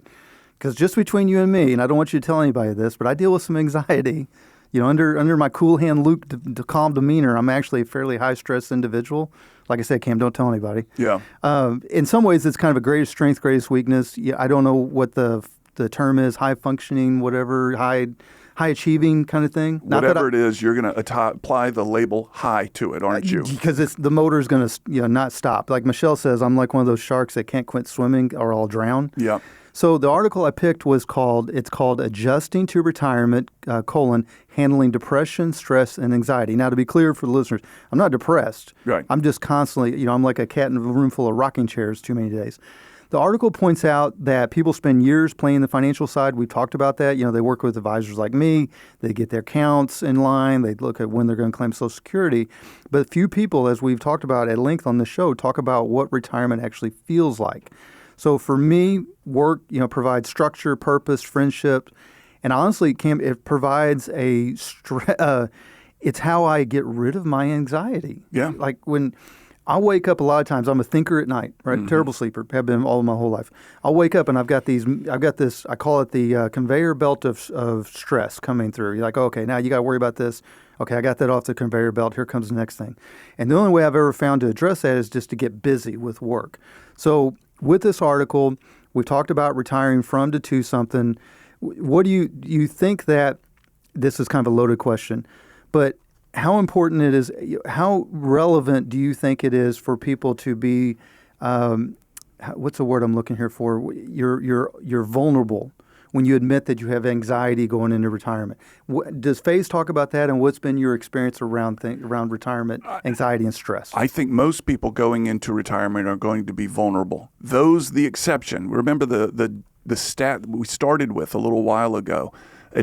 Because just between you and me, and I don't want you to tell anybody this, but I deal with some anxiety. Under my cool hand, Luke, calm demeanor, I'm actually a fairly high stress individual. Like I said, Cam, don't tell anybody. Yeah. In some ways, it's kind of a greatest strength, greatest weakness. I don't know what the term is, high functioning, whatever, high achieving kind of thing. Whatever it is, you're going to apply the label high to it, aren't you? Because the motor's going to not stop. Like Michelle says, I'm like one of those sharks that can't quit swimming or I'll drown. Yeah. So the article I picked was called Adjusting to Retirement, Handling Depression, Stress, and Anxiety. Now, to be clear for the listeners, I'm not depressed. Right. I'm just constantly, I'm like a cat in a room full of rocking chairs too many days. The article points out that people spend years playing the financial side. We've talked about that. They work with advisors like me. They get their accounts in line. They look at when they're going to claim Social Security. But few people, as we've talked about at length on the show, talk about what retirement actually feels like. So for me, work, provides structure, purpose, friendship. And honestly, Cam, it provides it's how I get rid of my anxiety. Yeah. Like when I wake up a lot of times, I'm a thinker at night, right? Mm-hmm. Terrible sleeper, have been all of my whole life. I'll wake up and I've got this, I call it the conveyor belt of stress coming through. You're like, okay, now you got to worry about this. Okay, I got that off the conveyor belt. Here comes the next thing. And the only way I've ever found to address that is just to get busy with work. So with this article, we've talked about retiring from to something. What do you think that, this is kind of a loaded question, but how important it is, how relevant do you think it is for people to be, what's the word I'm looking here for? You're vulnerable when you admit that you have anxiety going into retirement. Does FAZE talk about that, and what's been your experience around retirement, anxiety, and stress? I think most people going into retirement are going to be vulnerable. Those the exception. Remember the stat we started with a little while ago.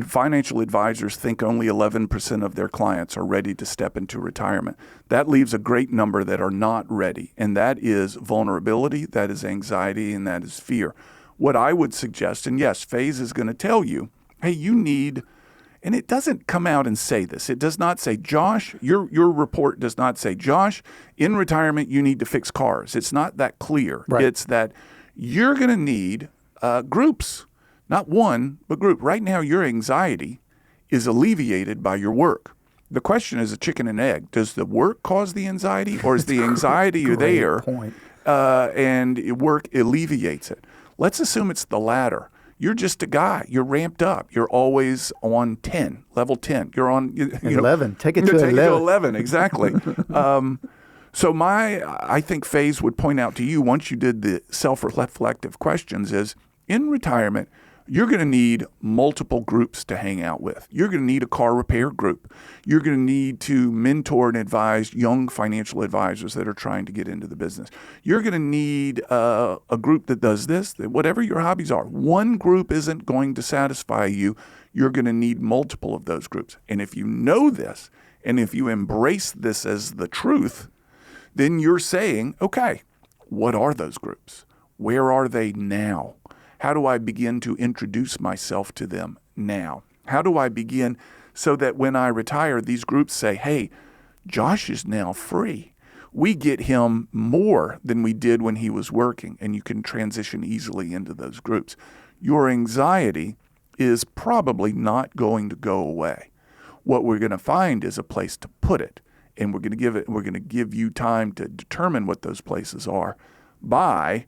Financial advisors think only 11% of their clients are ready to step into retirement. That leaves a great number that are not ready, and that is vulnerability, that is anxiety, and that is fear. What I would suggest, and yes, FAZE is going to tell you, hey, you need And it doesn't come out and say this. It does not say, Josh, your report does not say, Josh, in retirement, you need to fix cars. It's not that clear. Right. It's that you're going to need groups, not one, but group. Right now, your anxiety is alleviated by your work. The question is a chicken and egg. Does the work cause the anxiety, or is the anxiety there point. and work alleviates it? Let's assume it's the latter. You're just a guy. You're ramped up. You're always on 10, level 10. You're on 11. Take it to 11. Take it to 11, exactly. So I think Phase would point out to you, once you did the self-reflective questions, is in retirement, you're going to need multiple groups to hang out with. You're going to need a car repair group. You're going to need to mentor and advise young financial advisors that are trying to get into the business. You're going to need a group that does this, whatever your hobbies are. One group isn't going to satisfy you. You're going to need multiple of those groups. And if you know this, and if you embrace this as the truth, then you're saying, okay, what are those groups? Where are they now? How do I begin to introduce myself to them now? How do I begin so that when I retire, these groups say, hey, Josh is now free. We get him more than we did when he was working, and you can transition easily into those groups. Your anxiety is probably not going to go away. What we're going to find is a place to put it, and we're going to give you time to determine what those places are by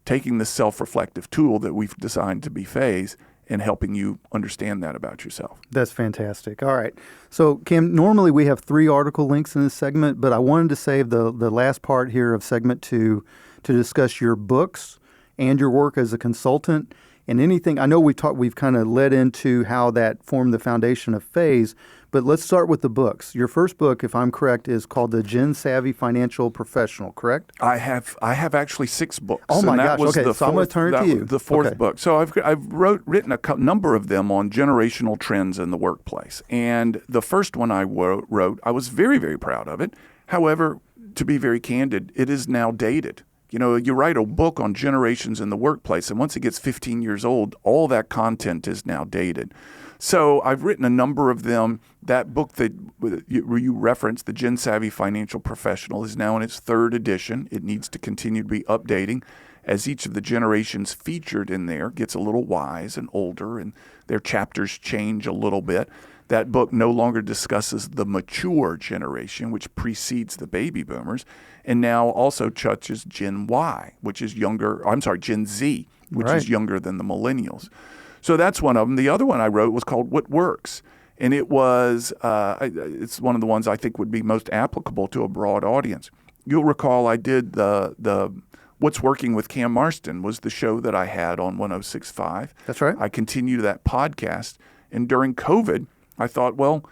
taking the self-reflective tool that we've designed to be Phase and helping you understand that about yourself. That's fantastic. All right. So, Cam, normally we have 3 article links in this segment, but I wanted to save the last part here of segment 2 to discuss your books and your work as a consultant and anything. I know we've kind of led into how that formed the foundation of Phase, but let's start with the books. Your first book, if I'm correct, is called The Gen Savvy Financial Professional, correct? I have actually 6 books. Oh my gosh! Was okay, so I'm going to turn it to you. The fourth okay. book. So I've written a number of them on generational trends in the workplace. And the first one I wrote, I was very, very proud of it. However, to be very candid, it is now dated. You know, you write a book on generations in the workplace, and once it gets 15 years old, all that content is now dated. So I've written a number of them. That book that you referenced, The Gen Savvy Financial Professional, is now in its 3rd edition. It needs to continue to be updating as each of the generations featured in there gets a little wise and older, and their chapters change a little bit. That book no longer discusses the mature generation, which precedes the baby boomers, and now also touches Gen Y, which is Gen Z, which is younger than the millennials. So that's one of them. The other one I wrote was called What Works, and it was it's one of the ones I think would be most applicable to a broad audience. You'll recall I did the What's Working with Cam Marston was the show that I had on 106.5. That's right. I continued that podcast, and during COVID, I thought, well,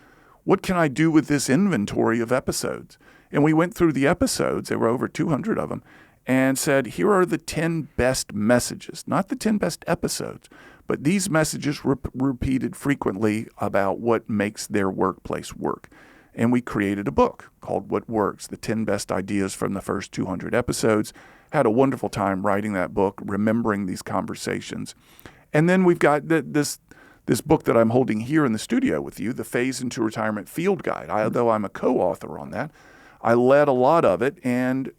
what can I do with this inventory of episodes? And we went through the episodes, there were over 200 of them, and said, here are the 10 best messages, not the 10 best episodes, but these messages repeated frequently about what makes their workplace work. And we created a book called What Works, the 10 best ideas from the first 200 episodes. Had a wonderful time writing that book, remembering these conversations. And then we've got this book that I'm holding here in the studio with you, the Phase into Retirement Field Guide. Although I'm a co-author on that, I led a lot of it and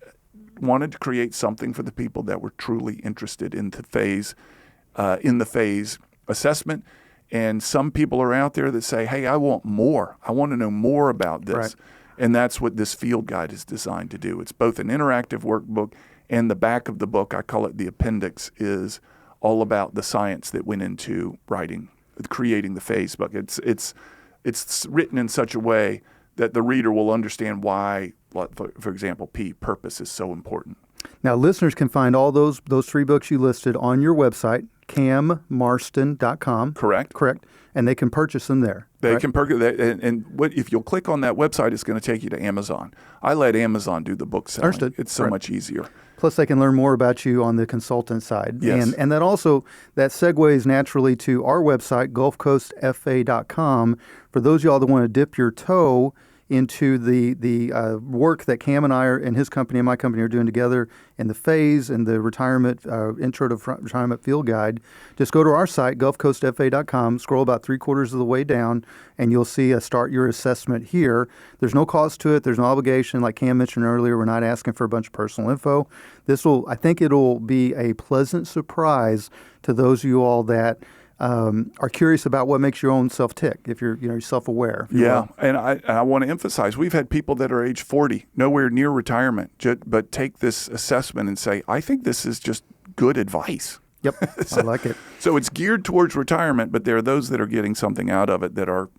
wanted to create something for the people that were truly interested in the phase assessment. And some people are out there that say, hey, I want more. I want to know more about this. Right. And that's what this field guide is designed to do. It's both an interactive workbook, and the back of the book, I call it the appendix, is all about the science that went into creating the phase book. It's written in such a way that the reader will understand why, for example, purpose is so important. Now, listeners can find all those 3 books you listed on your website, cammarston.com. Correct. And they can purchase them there. They can purchase that, and if you'll click on that website, it's going to take you to Amazon. I let Amazon do the book selling. Understood. It's so much easier. Plus, they can learn more about you on the consultant side. Yes. And that segues naturally to our website, gulfcoastfa.com. For those of y'all that want to dip your toe into the work that Cam and I and his company and my company are doing together in the phase and the retirement intro to retirement field guide, just go to our site, gulfcoastfa.com, scroll about 3/4 of the way down, and you'll see a start your assessment here. There's no cost to it. There's no obligation. Like Cam mentioned earlier, we're not asking for a bunch of personal info. I think it'll be a pleasant surprise to those of you all that are curious about what makes your own self tick, if you're self-aware. And I want to emphasize, we've had people that are age 40, nowhere near retirement, but take this assessment and say, I think this is just good advice. Yep, I like it. So it's geared towards retirement, but there are those that are getting something out of it that are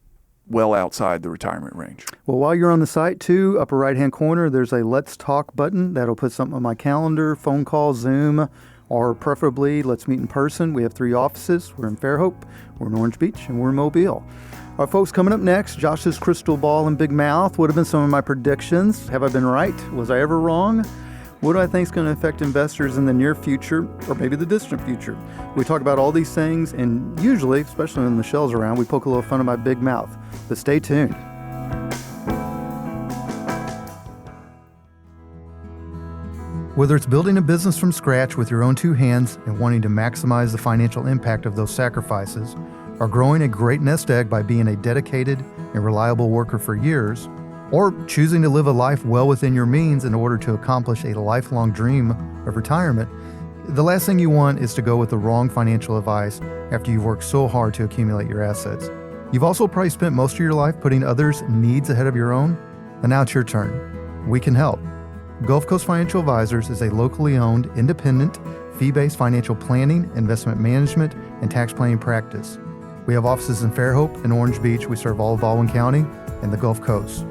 well outside the retirement range. Well, while you're on the site too, upper right-hand corner, there's a Let's Talk button. That'll put something on my calendar, phone call, Zoom, or preferably, let's meet in person. We have 3 offices. We're in Fairhope, we're in Orange Beach, and we're in Mobile. All right, folks, coming up next, Josh's crystal ball and big mouth would have been some of my predictions. Have I been right? Was I ever wrong? What do I think is going to affect investors in the near future, or maybe the distant future? We talk about all these things, and usually, especially when Michelle's around, we poke a little fun at my big mouth. But stay tuned. Whether it's building a business from scratch with your own 2 hands and wanting to maximize the financial impact of those sacrifices, or growing a great nest egg by being a dedicated and reliable worker for years, or choosing to live a life well within your means in order to accomplish a lifelong dream of retirement, the last thing you want is to go with the wrong financial advice after you've worked so hard to accumulate your assets. You've also probably spent most of your life putting others' needs ahead of your own, and now it's your turn. We can help. Gulf Coast Financial Advisors is a locally owned, independent, fee-based financial planning, investment management, and tax planning practice. We have offices in Fairhope and Orange Beach. We serve all of Baldwin County and the Gulf Coast.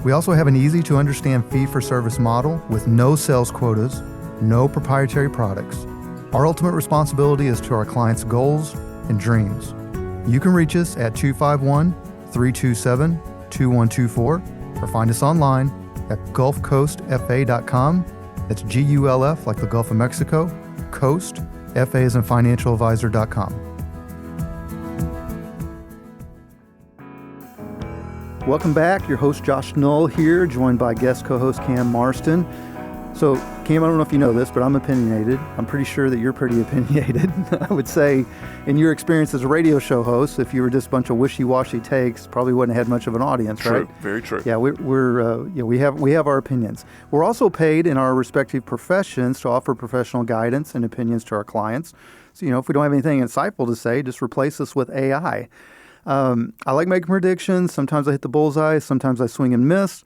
We also have an easy-to-understand fee-for-service model with no sales quotas, no proprietary products. Our ultimate responsibility is to our clients' goals and dreams. You can reach us at 251-327-2124 or find us online at gulfcoastfa.com. That's GULF, like the Gulf of Mexico, Coast, FA as in financialadvisor.com. Welcome back. Your host, Josh Null here, joined by guest co-host Cam Marston. So, Cam, I don't know if you know this, but I'm opinionated. I'm pretty sure that you're pretty opinionated. I would say, in your experience as a radio show host, if you were just a bunch of wishy-washy takes, probably wouldn't have had much of an audience, true, right? Very true. Yeah, we have our opinions. We're also paid in our respective professions to offer professional guidance and opinions to our clients. So, if we don't have anything insightful to say, just replace us with AI. I like making predictions. Sometimes I hit the bullseye. Sometimes I swing and miss.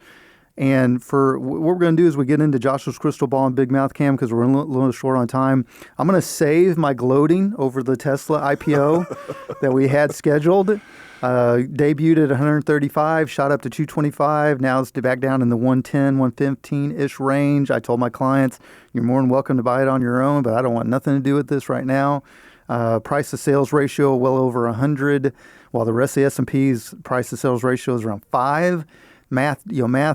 And for what we're going to do is we get into Joshua's crystal ball and big mouth, Cam, because we're a little short on time. I'm going to save my gloating over the Tesla IPO that we had scheduled. Debuted at 135, shot up to 225. Now it's back down in the 110, 115-ish range. I told my clients, you're more than welcome to buy it on your own, but I don't want nothing to do with this right now. Price to sales ratio well over 100, while the rest of the S&P's price to sales ratio is around 5. Math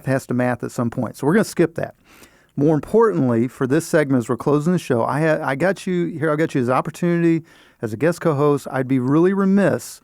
has to math at some point. So we're going to skip that. More importantly, for this segment, as we're closing the show, I got you here. I got you as an opportunity as a guest co-host. I'd be really remiss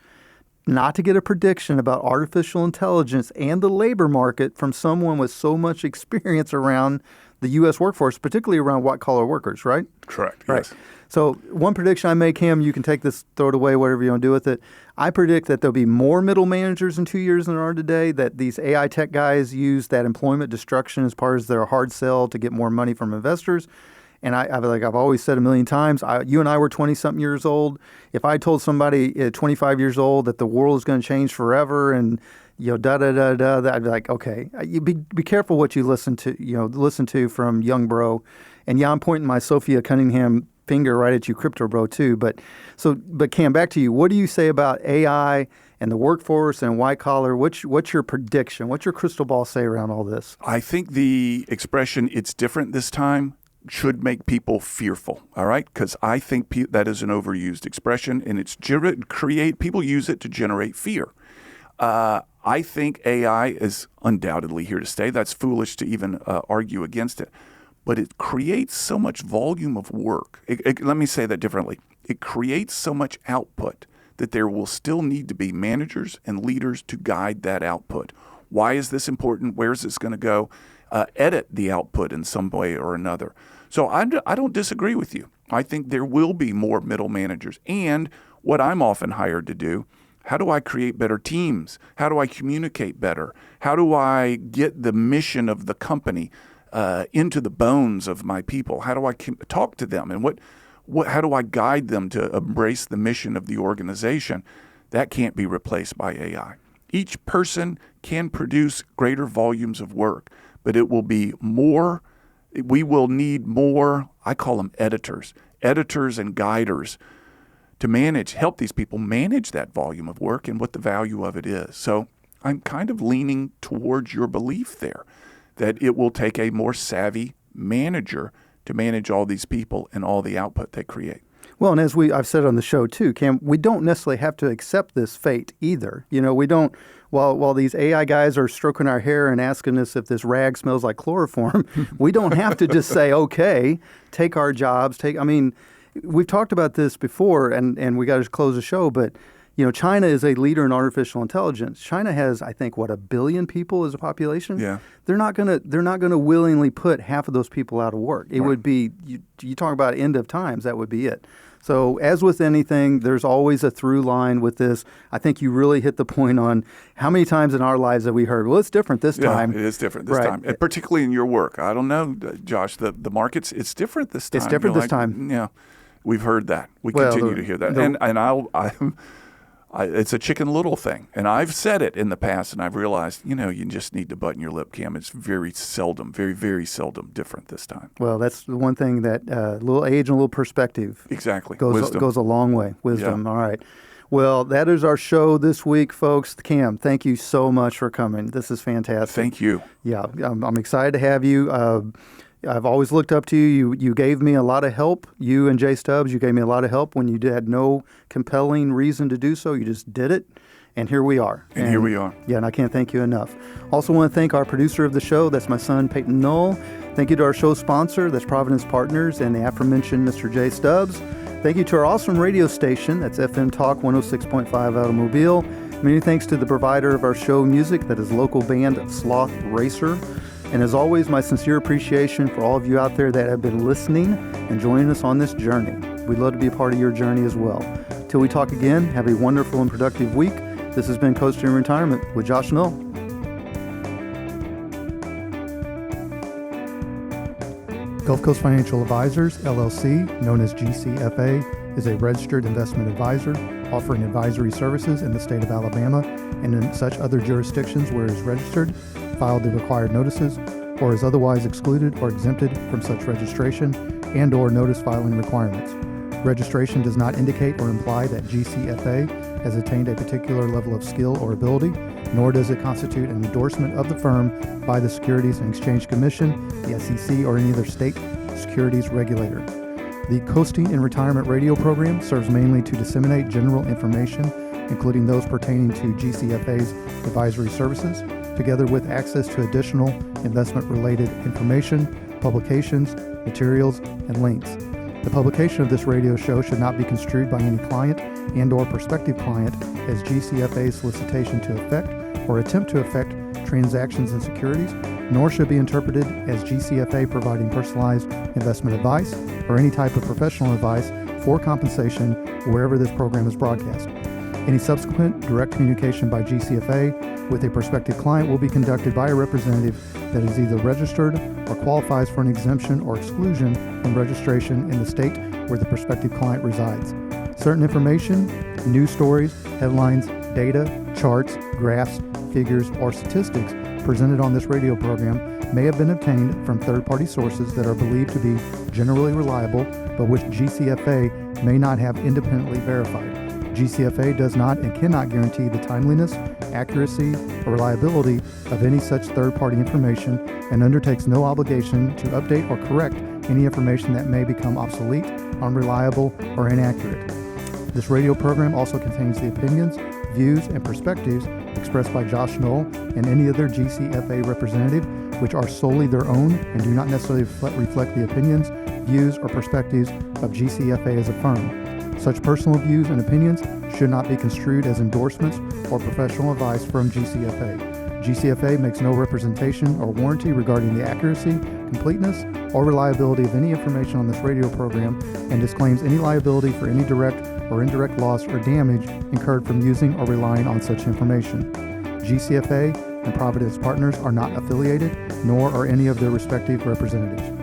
not to get a prediction about artificial intelligence and the labor market from someone with so much experience around the U.S. workforce, particularly around white-collar workers, right? Correct, right. Yes. So one prediction I make, Cam, you can take this, throw it away, whatever you want to do with it. I predict that there'll be more middle managers in 2 years than there are today, that these AI tech guys use that employment destruction as part of their hard sell to get more money from investors. And I've always said a million times, you and I were 20-something years old. If I told somebody at 25 years old that the world is going to change forever and I'd be like, okay, you be careful what you listen to from young bro. And yeah, I'm pointing my Sophia Cunningham finger right at you, crypto bro, too. But Cam, back to you. What do you say about AI and the workforce and white collar? What's your prediction? What's your crystal ball say around all this? I think the expression "it's different this time" should make people fearful. All right, because I think that is an overused expression, and people use it to generate fear. I think AI is undoubtedly here to stay. That's foolish to even argue against it. But it creates so much volume of work. Let me say that differently. It creates so much output that there will still need to be managers and leaders to guide that output. Why is this important? Where is this going to go? Edit the output in some way or another. So I don't disagree with you. I think there will be more middle managers. And what I'm often hired to do, how do I create better teams? How do I communicate better? How do I get the mission of the company into the bones of my people? How do I talk to them? And how do I guide them to embrace the mission of the organization? That can't be replaced by AI. Each person can produce greater volumes of work, but it will be more. We will need more, I call them editors and guiders to help these people manage that volume of work and what the value of it is. So I'm kind of leaning towards your belief there, that it will take a more savvy manager to manage all these people and all the output they create. Well, and as I've said on the show too, Cam, we don't necessarily have to accept this fate either. We don't. While these AI guys are stroking our hair and asking us if this rag smells like chloroform, we don't have to just say, okay, take our jobs. We've talked about this before, and we got to close the show, but China is a leader in artificial intelligence. China has, I think, 1 billion people as a population. Yeah. They're not gonna willingly put half of those people out of work. It would be you talk about end of times. That would be it. So as with anything, there's always a through line with this. I think you really hit the point on how many times in our lives have we heard, well, it's different this time. Yeah, it is different this time, and particularly in your work. I don't know, Josh, the markets, it's different this time. It's different this time. Yeah, we've heard that. We continue to hear that. And it's a Chicken Little thing. And I've said it in the past, and I've realized, you just need to button your lip, Cam. It's very seldom, very, very seldom different this time. Well, that's the one thing that a little age and a little perspective exactly goes a long way. Wisdom. Yeah. All right. Well, that is our show this week, folks. Cam, thank you so much for coming. This is fantastic. Thank you. Yeah, I'm excited to have you. I've always looked up to you. You gave me a lot of help. You and Jay Stubbs, you gave me a lot of help when you had no compelling reason to do so. You just did it, and here we are. And here we are. Yeah, and I can't thank you enough. Also want to thank our producer of the show. That's my son, Peyton Knoll. Thank you to our show sponsor. That's Providence Partners and the aforementioned Mr. Jay Stubbs. Thank you to our awesome radio station. That's FM Talk 106.5 Automobile. Many thanks to the provider of our show music. That is local band Sloth Racer. And as always, my sincere appreciation for all of you out there that have been listening and joining us on this journey. We'd love to be a part of your journey as well. Till we talk again, have a wonderful and productive week. This has been Coasting Retirement with Josh Knoll. Gulf Coast Financial Advisors, LLC, known as GCFA, is a registered investment advisor offering advisory services in the state of Alabama and in such other jurisdictions where it is registered, filed the required notices, or is otherwise excluded or exempted from such registration and or notice filing requirements. Registration does not indicate or imply that GCFA has attained a particular level of skill or ability, nor does it constitute an endorsement of the firm by the Securities and Exchange Commission, the SEC, or any other state securities regulator. The Coasting in Retirement radio program serves mainly to disseminate general information, including those pertaining to GCFA's advisory services, together with access to additional investment-related information, publications, materials, and links. The publication of this radio show should not be construed by any client and or prospective client as GCFA's solicitation to effect or attempt to effect transactions in securities, nor should be interpreted as GCFA providing personalized investment advice or any type of professional advice for compensation wherever this program is broadcast. Any subsequent direct communication by GCFA with a prospective client will be conducted by a representative that is either registered or qualifies for an exemption or exclusion from registration in the state where the prospective client resides. Certain information, news stories, headlines, data, charts, graphs, figures, or statistics presented on this radio program may have been obtained from third-party sources that are believed to be generally reliable, but which GCFA may not have independently verified. GCFA does not and cannot guarantee the timeliness, accuracy, or reliability of any such third-party information and undertakes no obligation to update or correct any information that may become obsolete, unreliable, or inaccurate. This radio program also contains the opinions, views, and perspectives expressed by Josh Knoll and any other GCFA representative, which are solely their own and do not necessarily reflect the opinions, views, or perspectives of GCFA as a firm. Such personal views and opinions should not be construed as endorsements or professional advice from GCFA. GCFA makes no representation or warranty regarding the accuracy, completeness, or reliability of any information on this radio program and disclaims any liability for any direct or indirect loss or damage incurred from using or relying on such information. GCFA and Providence Partners are not affiliated, nor are any of their respective representatives.